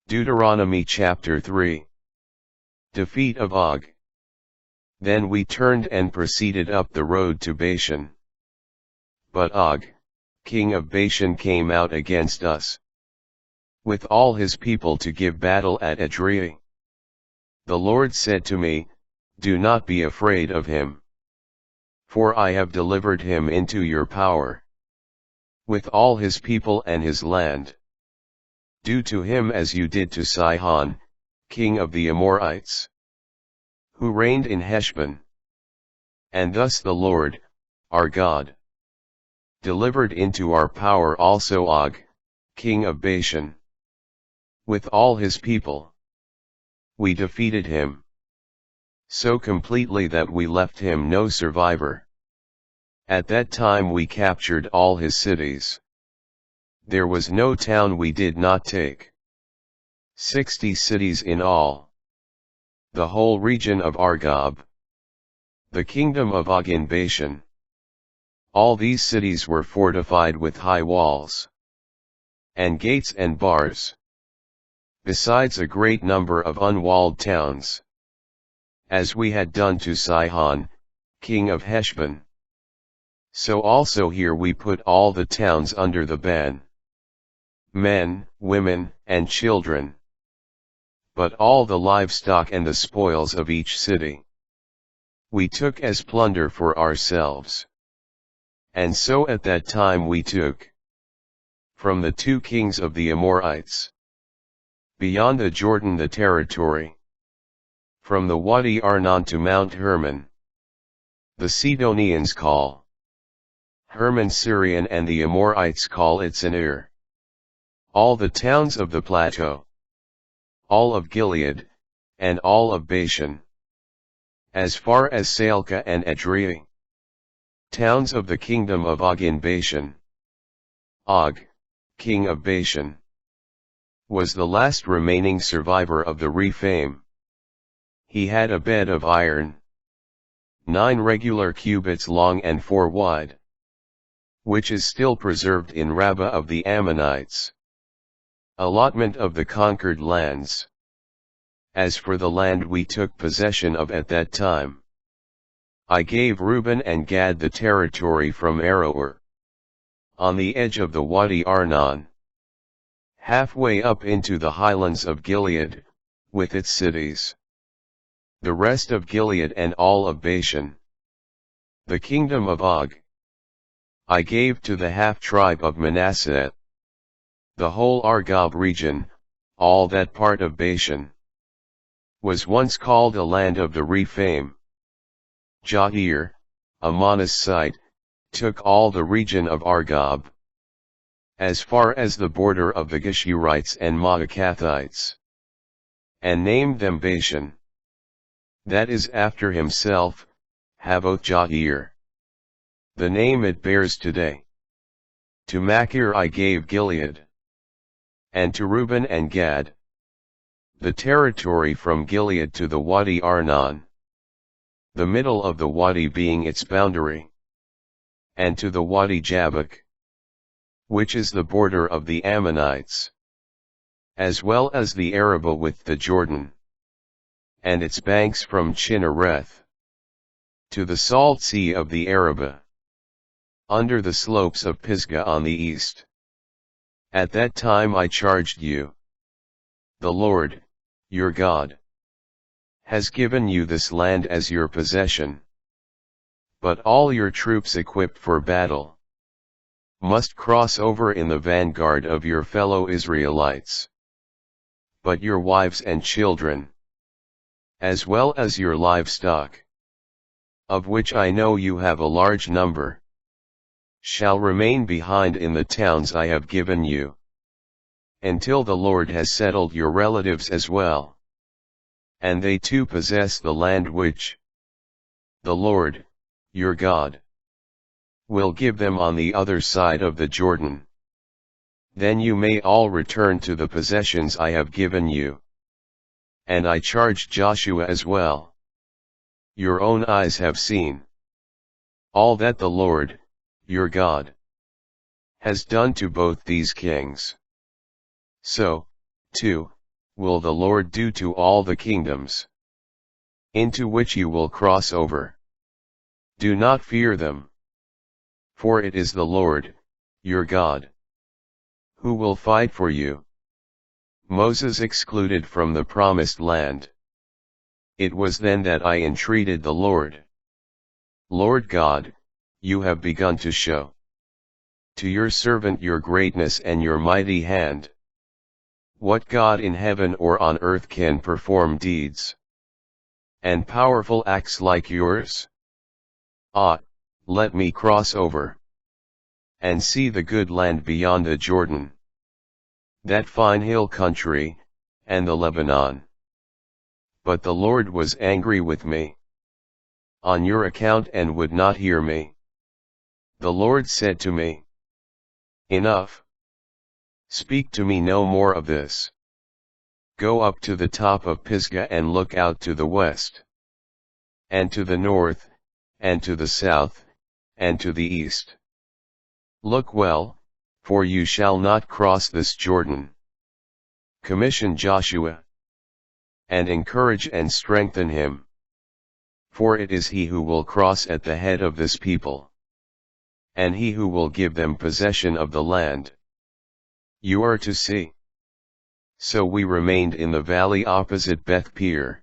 Deuteronomy chapter 3. Defeat of Og. Then we turned and proceeded up the road to Bashan. But Og, king of Bashan, came out against us, with all his people, to give battle at Edrei. The Lord said to me, Do not be afraid of him, for I have delivered him into your power, with all his people and his land. Do to him as you did to Sihon, king of the Amorites, who reigned in Heshbon. And thus the Lord, our God, delivered into our power also Og, king of Bashan, with all his people. We defeated him so completely that we left him no survivor. At that time we captured all his cities. There was no town we did not take. 60 cities in all. The whole region of Argob, the kingdom of Og in Bashan. All these cities were fortified with high walls, and gates and bars, besides a great number of unwalled towns, as we had done to Sihon, king of Heshbon. So also here we put all the towns under the ban, men, women, and children, but all the livestock and the spoils of each city we took as plunder for ourselves. And so at that time we took from the 2 kings of the Amorites beyond the Jordan the territory, from the Wadi Arnon to Mount Hermon, the Sidonians call Hermon Syrian and the Amorites call it Senir, all the towns of the plateau, all of Gilead, and all of Bashan, as far as Salcah and Edrei, towns of the kingdom of Og in Bashan. Og, king of Bashan, was the last remaining survivor of the Rephaim. He had a bed of iron, 9 regular cubits long and 4 wide, which is still preserved in Rabbah of the Ammonites. Allotment of the conquered lands. As for the land we took possession of at that time, I gave Reuben and Gad the territory from Aroer, on the edge of the Wadi Arnon, halfway up into the highlands of Gilead, with its cities. The rest of Gilead and all of Bashan, the kingdom of Og, I gave to the half-tribe of Manasseh. The whole Argob region, all that part of Bashan, was once called a land of the Rephaim. Jair, Ammon's site, took all the region of Argob, as far as the border of the Geshurites and Maacathites, and named them Bashan. That is after himself, Havoth Jair, the name it bears today. To Machir I gave Gilead, and to Reuben and Gad, the territory from Gilead to the Wadi Arnon, the middle of the wadi being its boundary, and to the Wadi Jabbok, which is the border of the Ammonites, as well as the Arabah with the Jordan, and its banks from Chinnereth to the salt sea of the Arabah, under the slopes of Pisgah on the east. At that time I charged you. The Lord, your God, has given you this land as your possession. But all your troops equipped for battle must cross over in the vanguard of your fellow Israelites. But your wives and children, as well as your livestock, of which I know you have a large number, shall remain behind in the towns I have given you, until the Lord has settled your relatives as well, and they too possess the land which the Lord, your God, will give them on the other side of the Jordan. Then you may all return to the possessions I have given you. And I charged Joshua as well. Your own eyes have seen all that the Lord, your God, has done to both these kings. So, too, will the Lord do to all the kingdoms into which you will cross over. Do not fear them. For it is the Lord, your God, who will fight for you. Moses excluded from the promised land. It was then that I entreated the Lord. Lord God, you have begun to show to your servant your greatness and your mighty hand. What God in heaven or on earth can perform deeds and powerful acts like yours? Ah, let me cross over and see the good land beyond the Jordan, that fine hill country, and the Lebanon. But the Lord was angry with me on your account and would not hear me. The Lord said to me, Enough. Speak to me no more of this. Go up to the top of Pisgah and look out to the west, and to the north, and to the south, and to the east. Look well, for you shall not cross this Jordan. Commission Joshua, and encourage and strengthen him. For it is he who will cross at the head of this people, and he who will give them possession of the land. You are to see. So we remained in the valley opposite Beth Peor.